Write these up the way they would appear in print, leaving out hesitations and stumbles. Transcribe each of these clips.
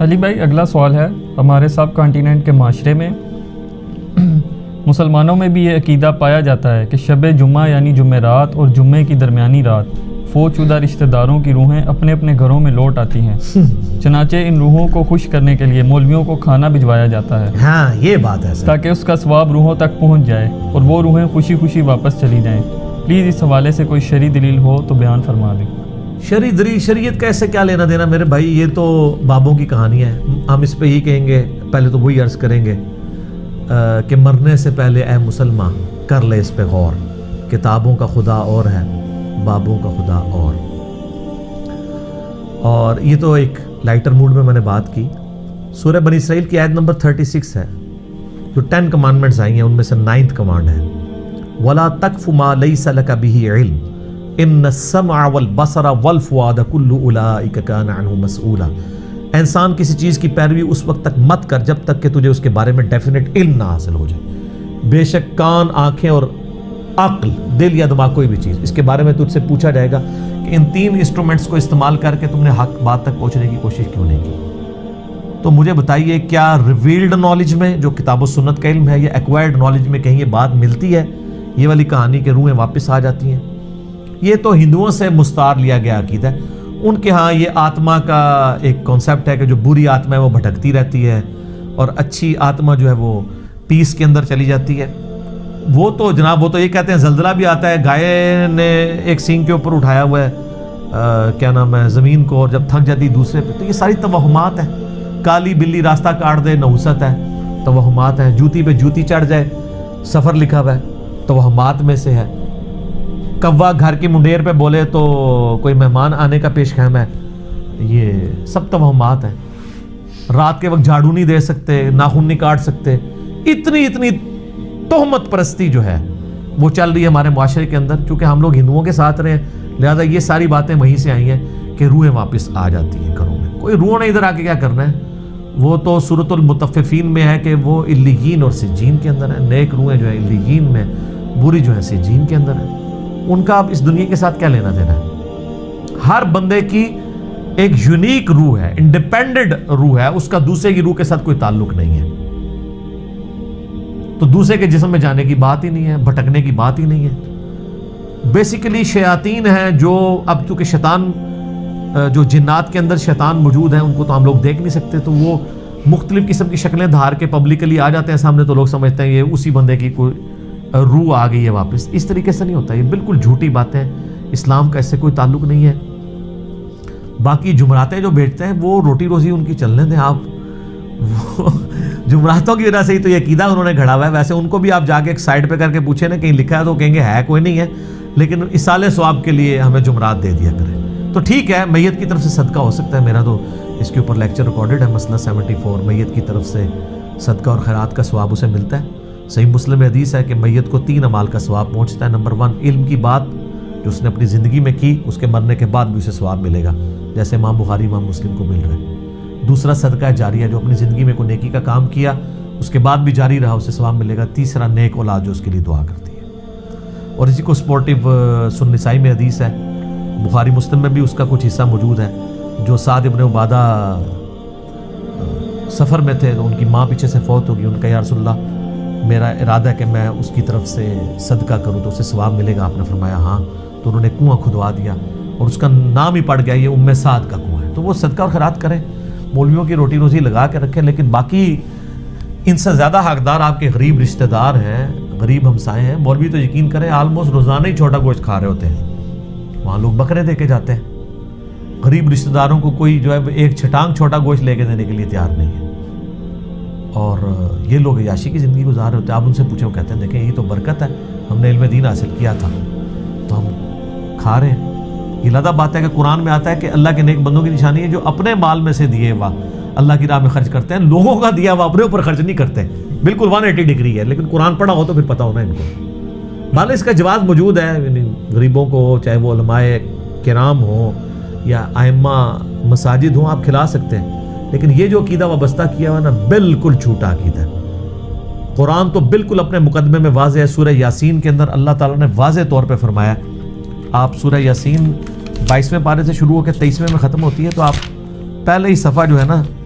علی بھائی اگلا سوال ہے، ہمارے سب کانٹیننٹ کے معاشرے میں مسلمانوں میں بھی یہ عقیدہ پایا جاتا ہے کہ شب جمعہ یعنی جمعرات اور جمعے کی درمیانی رات فوت شدہ رشتہ داروں کی روحیں اپنے اپنے گھروں میں لوٹ آتی ہیں، چنانچہ ان روحوں کو خوش کرنے کے لیے مولویوں کو کھانا بھجوایا جاتا ہے، ہاں یہ بات ہے تاکہ اس کا ثواب روحوں تک پہنچ جائے اور وہ روحیں خوشی خوشی واپس چلی جائیں۔ پلیز اس حوالے سے کوئی شرعی دلیل ہو تو بیان فرما دیں۔ شرعی دلیل، شریعت کا ایسے کیا لینا دینا میرے بھائی، یہ تو بابوں کی کہانی ہے۔ ہم اس پہ ہی کہیں گے، پہلے تو وہی عرض کریں گے کہ مرنے سے پہلے اے مسلمان کر لے اس پہ غور، کتابوں کا خدا اور ہے، بابوں کا خدا اور یہ تو ایک لائٹر موڈ میں نے بات کی۔ سورہ بنی اسرائیل کی آیت نمبر 36 ہے، جو 10 کمانڈمنٹس آئی ہیں ان میں سے 9th کمانڈ ہے، وَلَا تَقْفُ مَا لَيْسَ لَكَ بِهِ عِلْمٌ إِنَّ السَّمْعَ وَالْبَصَرَ وَالْفُؤَادَ كُلُّ أُولَٰئِكَ كَانَ عَنْهُ مَسْئُولًا۔ انسان کسی چیز کی پیروی اس وقت تک مت کر جب تک کہ تجھے اس کے بارے میں ڈیفینٹ علم نہ حاصل ہو جائے۔ بے شک کان، آنکھیں اور عقل، دل یا دماغ، کوئی بھی چیز، اس کے بارے میں تجھ سے پوچھا جائے گا کہ ان 3 انسٹرومنٹس کو استعمال کر کے تم نے حق بات تک پہنچنے کی کوشش کیوں نہیں کی؟ تو مجھے بتائیے، کیا ریویلڈ نالج میں جو کتاب و سنت کا علم ہے یا ایکوائرڈ نالج میں کہیں یہ بات ملتی ہے، یہ والی کہانی کہ روحیں واپس آ جاتی ہیں؟ یہ تو ہندوؤں سے مستعار لیا گیا عقیدہ ہے۔ ان کے ہاں یہ آتما کا ایک کانسیپٹ ہے کہ جو بری آتما ہے وہ بھٹکتی رہتی ہے اور اچھی آتما جو ہے وہ پیس کے اندر چلی جاتی ہے۔ وہ تو جناب، وہ تو یہ کہتے ہیں زلزلہ بھی آتا ہے، گائے نے ایک سینگ کے اوپر اٹھایا ہوا ہے کیا نام ہے زمین کو، اور جب تھک جاتی دوسرے پہ، تو یہ ساری توہمات ہیں۔ کالی بلی راستہ کاٹ دے، نحوست ہے، توہمات ہیں۔ جوتی پہ جوتی چڑھ جائے، سفر لکھا ہوا ہے، توہمات میں سے ہے۔ کوا گھر کی منڈیر پہ بولے تو کوئی مہمان آنے کا پیش خیم ہے، یہ سب توہمات ہیں۔ رات کے وقت جھاڑو نہیں دے سکتے، ناخن نہیں کاٹ سکتے، اتنی تہمت پرستی جو ہے وہ چل رہی ہے ہمارے معاشرے کے اندر۔ چونکہ ہم لوگ ہندوؤں کے ساتھ رہے ہیں، لہذا یہ ساری باتیں وہیں سے آئی ہیں کہ روحیں واپس آ جاتی ہیں گھروں میں۔ کوئی روح نے ادھر آ کے کیا کرنا ہے، وہ تو سورۃ المطففین میں ہے کہ وہ علیین اور سجین کے اندر ہیں۔ نیک روحیں جو ہیں علیین میں، بری جو ہیں سجین کے اندر ہیں۔ ان کا اب اس دنیا کے ساتھ کیا لینا دینا ہے؟ ہر بندے کی ایک یونیک روح ہے، انڈیپینڈنٹ روح ہے، اس کا دوسرے کی روح کے ساتھ کوئی تعلق نہیں ہے۔ تو دوسرے کے جسم میں جانے کی بات ہی نہیں ہے، بھٹکنے کی بات ہی نہیں ہے۔ بیسیکلی شیاطین ہیں جو اب چونکہ شیطان جو جنات کے اندر شیطان موجود ہیں، ان کو تو ہم لوگ دیکھ نہیں سکتے، تو وہ مختلف قسم کی شکلیں دھار کے پبلکلی آ جاتے ہیں سامنے، تو لوگ سمجھتے ہیں یہ اسی بندے کی کوئی روح آ گئی ہے واپس۔ اس طریقے سے نہیں ہوتا، یہ بالکل جھوٹی باتیں، اسلام کا اس سے کوئی تعلق نہیں ہے۔ باقی جمعراتیں جو بیٹھتے ہیں وہ روٹی روزی ان کی چلنے دیں آپ، جمعراتوں کی وجہ سے ہی تو یہ عقیدہ انہوں نے گھڑا ہوا ہے۔ ویسے ان کو بھی آپ جا کے ایک سائڈ پہ کر کے پوچھیں نا کہیں لکھا ہے تو کہیں گے ہے کوئی نہیں ہے، لیکن اصالِ ثواب کے لیے ہمیں جمعرات دے دیا کریں۔ تو ٹھیک ہے، میت کی طرف سے صدقہ ہو سکتا ہے، میرا تو اس کے اوپر لیکچر ریکارڈڈ ہے، مسئلہ 74، میت کی طرف سے صدقہ اور خیرات کا ثواب اسے ملتا ہے۔ صحیح مسلم میں حدیث ہے کہ میت کو 3 اعمال کا ثواب پہنچتا ہے۔ نمبر 1، علم کی بات جو اس نے اپنی زندگی میں کی، اس کے مرنے کے بعد بھی اسے ثواب ملے گا، جیسے امام بخاری امام مسلم کو مل رہا ہے۔ دوسرا، صدقہ جاریہ، جو اپنی زندگی میں کوئی نیکی کا کام کیا اس کے بعد بھی جاری رہا، اسے ثواب ملے گا۔ تیسرا، نیک اولاد جو اس کے لیے دعا کرتی ہے۔ اور اسی کو سپورٹیو سنن نسائی میں حدیث ہے، بخاری مسلم میں بھی اس کا کچھ حصہ موجود ہے، جو سعد ابن عبادہ سفر میں تھے تو ان کی ماں پیچھے سے فوت ہوگی، ان کا یا رسول اللہ میرا ارادہ ہے کہ میں اس کی طرف سے صدقہ کروں تو اسے ثواب ملے گا۔ آپ نے فرمایا ہاں، تو انہوں نے کنواں کھدوا دیا اور اس کا نام ہی پڑ گیا، یہ ام سعد کا کنواں ہے۔ تو وہ صدقہ اور خیرات کریں، مولویوں کی روٹی روزی لگا کے رکھیں، لیکن باقی ان سے زیادہ حقدار آپ کے غریب رشتہ دار ہیں، غریب ہمسائے ہیں۔ مولوی تو یقین کریں آلموسٹ روزانہ ہی چھوٹا گوشت کھا رہے ہوتے ہیں، وہاں لوگ بکرے دے کے جاتے ہیں۔ غریب رشتہ داروں کو کوئی جو ہے ایک چھٹانگ چھوٹا گوشت لے کے دینے کے لیے تیار نہیں ہے، اور یہ لوگ عیاشی کی زندگی گزار رہے ہوتے ہیں۔ آپ ان سے پوچھیں، وہ کہتے ہیں دیکھیں یہ تو برکت ہے، ہم نے علم دین حاصل کیا تھا تو ہم کھا رہے ہیں۔ یہ لادہ بات ہے کہ قرآن میں آتا ہے کہ اللہ کے نیک بندوں کی نشانی ہے جو اپنے مال میں سے دیے ہوا اللہ کی راہ میں خرچ کرتے ہیں، لوگوں کا دیا ہوا اپنے اوپر خرچ نہیں کرتے۔ بالکل 180 ڈگری ہے، لیکن قرآن پڑھا ہو تو پھر پتہ ہونا ان کو۔ بھالے اس کا جواز موجود ہے، غریبوں کو، چاہے وہ علماء کرام ہوں یا ائمہ مساجد ہوں، آپ کھلا سکتے ہیں، لیکن یہ جو عقیدہ وابستہ کیا ہوا نا، بالکل جھوٹا عقیدہ ہے۔ قرآن تو بالکل اپنے مقدمے میں واضح ہے۔ سورہ یاسین کے اندر اللہ تعالیٰ نے واضح طور پہ فرمایا، آپ سورہ یاسین 22ویں پارے سے شروع ہو کے 23ویں میں ختم ہوتی ہے، تو آپ پہلے ہی صفحہ جو ہے نا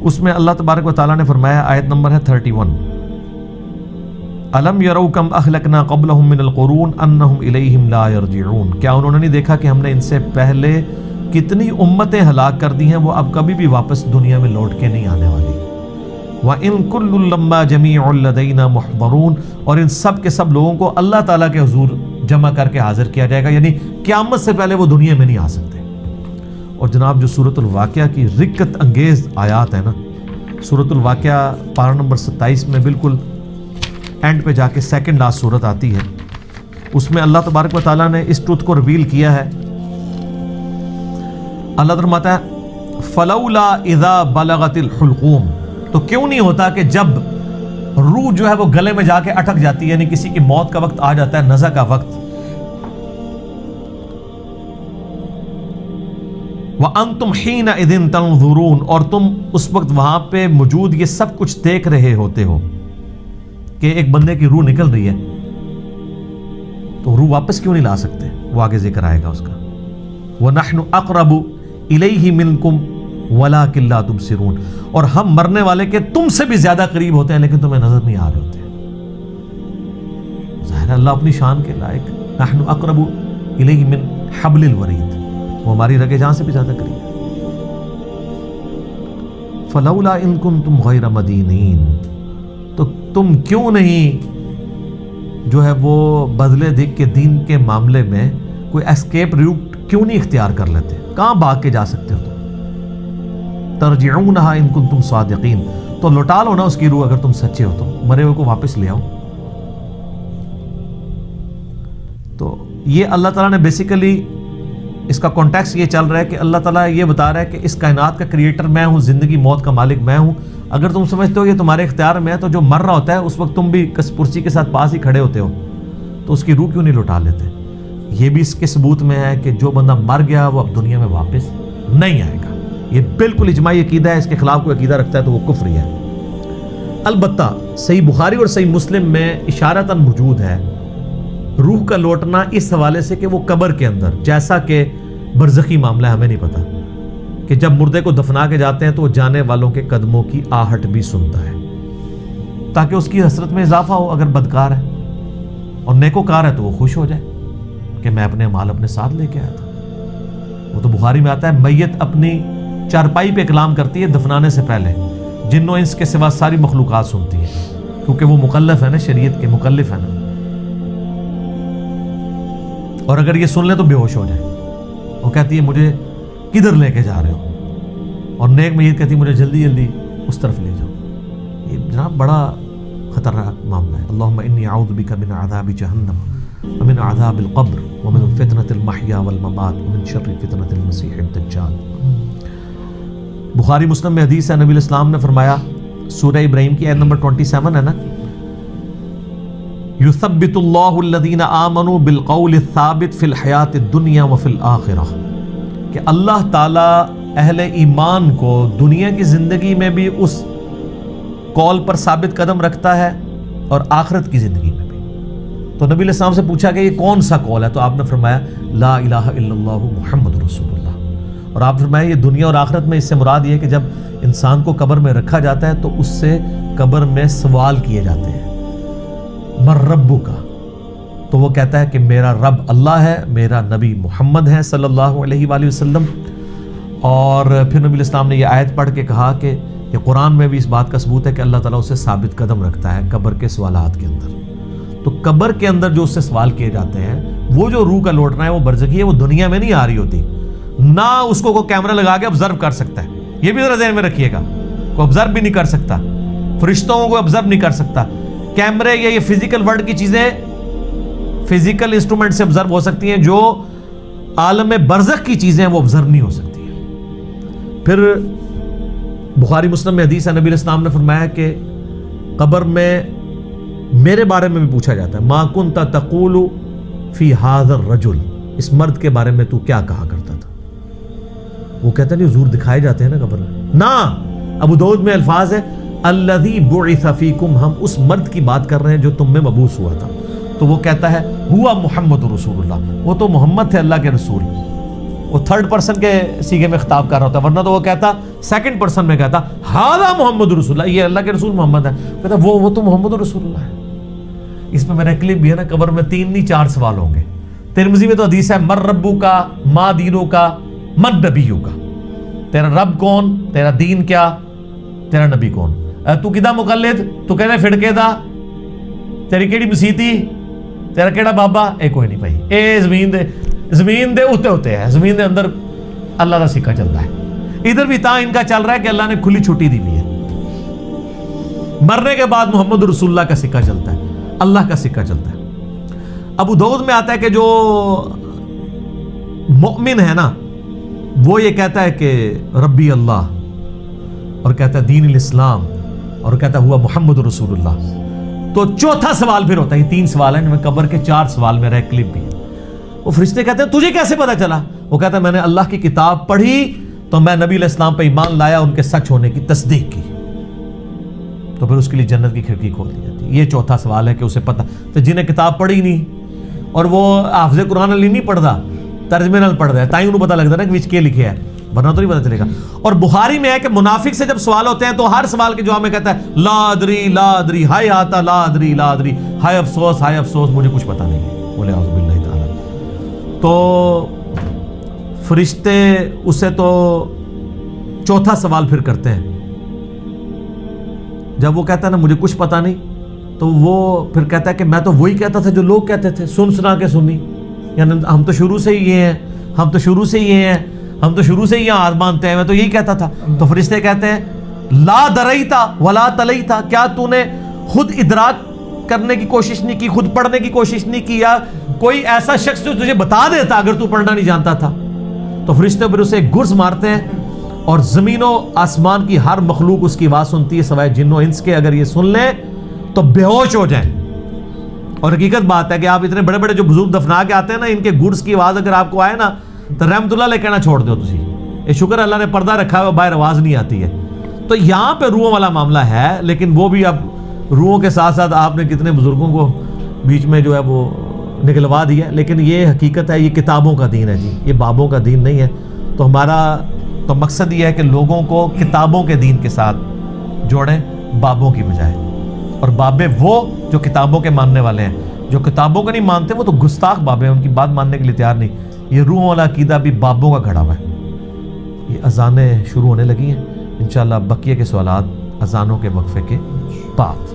اس میں اللہ تبارک و تعالیٰ نے فرمایا, آیت نمبر ہے 31, الم یروا کم اہلکنا قبلہم من القرون انہم الیہم لا یرجعون, کیا انہوں نے نہیں دیکھا کہ ہم نے ان سے پہلے کتنی امتیں ہلاک کر دی ہیں, وہ اب کبھی بھی واپس دنیا میں لوٹ کے نہیں آنے والی. وَإِن كُلٌّ لَمَّا جَمِيعٌ لَدَيْنَا مُحْضَرُونَ, اور ان سب کے سب لوگوں کو اللہ تعالیٰ کے حضور جمع کر کے حاضر کیا جائے گا, یعنی قیامت سے پہلے وہ دنیا میں نہیں آ سکتے. اور جناب جو سورۃ الواقعہ کی رکت انگیز آیات ہے نا, سورۃ الواقعہ پارہ نمبر 27 میں بالکل اینڈ پہ جا کے سیکنڈ لاسٹ سورت آتی ہے, اس میں اللہ تبارک و تعالیٰ نے اس ٹروتھ کو ریویل کیا ہے. اللہ فرماتا ہے فلولا اذا بلغت الحلقوم, تو کیوں نہیں ہوتا کہ جب روح جو ہے وہ گلے میں جا کے اٹک جاتی ہے, یعنی کسی کی موت کا وقت آ جاتا ہے, نزع کا وقت. وَأَنْتُمْ حِينَئِذٍ تَنْظُرُونَ, اور تم اس وقت وہاں پہ موجود یہ سب کچھ دیکھ رہے ہوتے ہو کہ ایک بندے کی روح نکل رہی ہے, تو روح واپس کیوں نہیں لا سکتے, وہ آگے ذکر آئے گا اس کا. وَنَحْنُ أَقْرَبُ إِلَيْهِ مِنْكُمْ وَلَكِنْ لَا تُبْصِرُونَ, اور ہم مرنے والے کے تم سے بھی زیادہ قریب ہوتے ہیں لیکن تمہیں نظر نہیں آ رہے ہوتے. ظاہر اللہ اپنی شان کے لائق, نَحْنُ أَقْرَبُ إِلَيْهِ مِنْ حَبْلِ الْوَرِيدِ, وہ ہماری رگے جان سے بھی زیادہ قریب ہے. فَلَوْلَا إِن كُنْتُمْ غَيْرَ مَدِينِينَ, تو تم کیوں نہیں جو ہے وہ بدلے دکھ کے دین کے معاملے میں کوئی اسکیپ روٹ کیوں نہیں اختیار کر لیتے, کہاں بھاگ کے جا سکتے ہو تم. ترجعونہا ان کنتم صادقین, تو لوٹا لو نا اس کی روح اگر تم سچے ہو, تم مرے ہوئے کو واپس لے آؤ. تو یہ اللہ تعالیٰ نے بیسیکلی اس کا کانٹیکسٹ یہ چل رہا ہے کہ اللہ تعالیٰ یہ بتا رہا ہے کہ اس کائنات کا کریٹر میں ہوں, زندگی موت کا مالک میں ہوں. اگر تم سمجھتے ہو یہ تمہارے اختیار میں ہے, تو جو مر رہا ہوتا ہے اس وقت تم بھی کرسی کے ساتھ پاس ہی کھڑے ہوتے ہو, تو اس کی روح کیوں نہیں لوٹا لیتے. یہ بھی اس کے ثبوت میں ہے کہ جو بندہ مر گیا وہ اب دنیا میں واپس نہیں آئے گا. یہ بالکل اجماعی عقیدہ ہے, اس کے خلاف کوئی عقیدہ رکھتا ہے تو وہ کفری ہے. البتہ صحیح بخاری اور صحیح مسلم میں اشارتاً موجود ہے روح کا لوٹنا اس حوالے سے کہ وہ قبر کے اندر, جیسا کہ برزخی معاملہ ہے, ہمیں نہیں پتا کہ جب مردے کو دفنا کے جاتے ہیں تو وہ جانے والوں کے قدموں کی آہٹ بھی سنتا ہے, تاکہ اس کی حسرت میں اضافہ ہو. اگر بدکار ہے اور نیکوکار ہے تو وہ خوش ہو جائے کہ میں اپنے مال اپنے ساتھ لے کے آیا تھا. وہ تو بخاری میں آتا ہے میت اپنی چارپائی پہ کلام کرتی ہے دفنانے سے پہلے, جن و انس کے سوا ساری مخلوقات سنتی ہے, کیونکہ وہ مکلف ہے نا, شریعت کے مکلف ہے نا. اور اگر یہ سن لے تو بے ہوش ہو جائے. وہ کہتی ہے مجھے کدھر لے کے جا رہے ہو, اور نیک میت کہتی ہے مجھے جلدی جلدی اس طرف لے جاؤ. یہ جناب بڑا خطرناک معاملہ ہے. اللہم انی اعوذ بک من عذاب جہنم ومن عذاب القبر ومن فتنة المحیا والممات ومن شر فتنة المسیح الدجال. بخاری مسلم میں حدیث ہے, نبی علیہ السلام نے فرمایا, سورہ ابراہیم کی آیت نمبر 27 ہے نا, یثبت اللہ الذین آمنوا بالقول الثابت فی الحیات الدنیا وفی الآخرہ, کہ اللہ تعالیٰ اہل ایمان کو دنیا کی زندگی میں بھی اس قول پر ثابت قدم رکھتا ہے اور آخرت کی زندگی میں بھی. تو نبی علیہ السلام سے پوچھا کہ یہ کون سا قول ہے, تو آپ نے فرمایا لا الہ الا اللہ محمد رسول اللہ. اور آپ فرمایا یہ دنیا اور آخرت میں اس سے مراد یہ ہے کہ جب انسان کو قبر میں رکھا جاتا ہے تو اس سے قبر میں سوال کیے جاتے ہیں, مر ربو کا, تو وہ کہتا ہے کہ میرا رب اللہ ہے, میرا نبی محمد ہے صلی اللہ علیہ وآلہ وسلم. اور پھر نبی الاسلام نے یہ آیت پڑھ کے کہا کہ یہ قرآن میں بھی اس بات کا ثبوت ہے کہ اللہ تعالیٰ اسے ثابت قدم رکھتا ہے قبر کے سوالات کے اندر. تو قبر کے اندر جو اس سے سوال کیے جاتے ہیں, وہ جو روح کا لوٹنا ہے وہ برزخی ہے, وہ دنیا میں نہیں آ رہی ہوتی. نہ اس کو کوئی کیمرہ لگا کے آبزرو کر سکتا ہے, یہ بھی ذرا ذہن میں رکھیے گا, کوئی آبزرو بھی نہیں کر سکتا, فرشتوں کو آبزرو نہیں کر سکتا. کیمرے یا یہ فزیکل ورلڈ کی چیزیں فزیکل انسٹرومنٹ سے آبزرو ہو سکتی ہیں, جو عالم برزخ کی چیزیں وہ آبزرو نہیں ہو سکتی ہیں. پھر بخاری مسلم میں حدیث ہے, نبی علیہ السلام نے فرمایا کہ قبر میں میرے بارے میں بھی پوچھا جاتا ہے, ما کنت تقول فی ھذا الرجل, اس مرد کے بارے میں تو کیا کہا کرتا تھا. وہ کہتا نہیں حضور دکھائے جاتے ہیں نا قبر میں. نہ, ابو داؤد میں الفاظ ہے الذی بعث فیکم, ہم اس مرد کی بات کر رہے ہیں جو تم میں مبعوث ہوا تھا. تو وہ کہتا ہے ہوا محمد رسول اللہ, وہ تو محمد تھے اللہ کے رسول. وہ تھرڈ پرسن کے سیغے میں خطاب کر رہا ہوتا ہے، ورنہ تو وہ کہتا سیکنڈ پرسن میں کہتا ہذا محمد رسول اللہ، یہ اللہ کے رسول محمد ہے، کہتا وہ تو محمد رسول اللہ ہے۔ اس میں میرا کلپ بھی ہے نا، قبر میں 3 نہیں 4 سوال ہوں گے۔ ترمذی میں تو حدیث ہے مر ربو کا، ما دینو کا، من نبیو کا، تیرا رب کون، تیرا دین کیا، تیرا نبی کون، تو کدا مقلد، تو کہنا فڑکے دا، تیری کیڑی مسیتی، تیرا کیڑا بابا، اے کوئی نہیں بھائی، اے زمین دے اتے ہوتے ہیں، زمین دے اندر اللہ کا سکہ چلتا ہے۔ ادھر بھی ان کا چل رہا ہے کہ اللہ نے کھلی چھٹی دی ہوئی ہے، مرنے کے بعد محمد رسول اللہ کا سکہ چلتا ہے، اللہ کا سکہ چلتا ہے۔ ابو داؤد میں آتا ہے کہ جو مؤمن ہے نا وہ یہ کہتا ہے کہ ربی اللہ، اور کہتا ہے دین الاسلام، اور کہتا ہے ہوا محمد رسول اللہ۔ تو چوتھا سوال پھر ہوتا ہے، یہ 3 سوال ہیں، میں قبر کے 4 سوال میرا ایک کلپ بھی ہے۔ وہ فرشتے کہتے ہیں تجھے کیسے پتا چلا؟ وہ کہتا ہے میں نے اللہ کی کتاب پڑھی تو میں نبی علیہ السلام پہ ایمان لایا، ان کے سچ ہونے کی تصدیق کی، تو پھر اس کے لیے جنت کی کھڑکی کھول دی جاتی ہے۔ یہ چوتھا سوال ہے کہ اسے پتا، تو جنہیں کتاب پڑھی نہیں اور وہ حافظ قرآن علی نہیں پڑھتا، ترجمے نال پڑھ رہا ہے، تائیں انہوں پتا لگتا ہے نا کہ وچ کے لکھے ہے، ورنہ تو نہیں پتا چلے گا۔ اور بخاری میں ہے کہ منافق سے جب سوال ہوتے ہیں تو ہر سوال کے جواب میں کہتا ہے لا ادری ہائے آتا، لا ادری ہائے افسوس مجھے کچھ پتا نہیں ہے، بولے اعوذ باللہ تعالی۔ تو فرشتے اسے تو چوتھا سوال پھر کرتے ہیں، جب وہ کہتا ہے نا مجھے کچھ پتا نہیں، تو وہ پھر کہتا ہے کہ میں تو وہی کہتا تھا جو لوگ کہتے تھے، سنا کے سنی، یعنی ہم تو شروع سے ہی یہ ہیں، ہم تو شروع سے ہی یہاں ہاتھ مانتے ہیں، میں تو یہی کہتا تھا۔ تو فرشتے کہتے ہیں لا دریتا ولا تلیتا، کیا تو نے خود ادراک کرنے کی کوشش نہیں کی، خود پڑھنے کی کوشش نہیں کی، یا کوئی ایسا شخص جو تجھے بتا دیتا اگر تو پڑھنا نہیں جانتا تھا؟ تو فرشتے پھر اسے ایک گرز مارتے ہیں، اور زمین و آسمان کی ہر مخلوق اس کی آواز سنتی ہے سوائے جن و انس کے، اگر یہ سن لیں تو بے ہوش ہو جائیں۔ اور حقیقت بات ہے کہ آپ اتنے بڑے بڑے جو بزرگ دفنا کے آتے ہیں نا، ان کے گرز کی آواز اگر آپ کو آئے نا تو رحمت اللہ علیہ کہنا چھوڑ دو تسی، یہ شکر اللہ نے پردہ رکھا ہے، باہر آواز نہیں آتی ہے۔ تو یہاں پہ روحوں والا معاملہ ہے، لیکن وہ بھی اب روحوں کے ساتھ ساتھ آپ نے کتنے بزرگوں کو بیچ میں جو ہے وہ نکلوا دیا، لیکن یہ حقیقت ہے، یہ کتابوں کا دین ہے جی، یہ بابوں کا دین نہیں ہے۔ تو ہمارا تو مقصد یہ ہے کہ لوگوں کو کتابوں کے دین کے ساتھ جوڑیں بابوں کی بجائے، اور بابے وہ جو کتابوں کے ماننے والے ہیں، جو کتابوں کو نہیں مانتے وہ تو گستاخ بابے ہیں، ان کی بات ماننے کے لیے تیار نہیں۔ یہ روحوں والا عقیدہ بھی بابوں کا گھڑا ہوا ہے۔ یہ اذانیں شروع ہونے لگی ہیں، انشاءاللہ بقیہ کے سوالات اذانوں کے وقفے کے بعد۔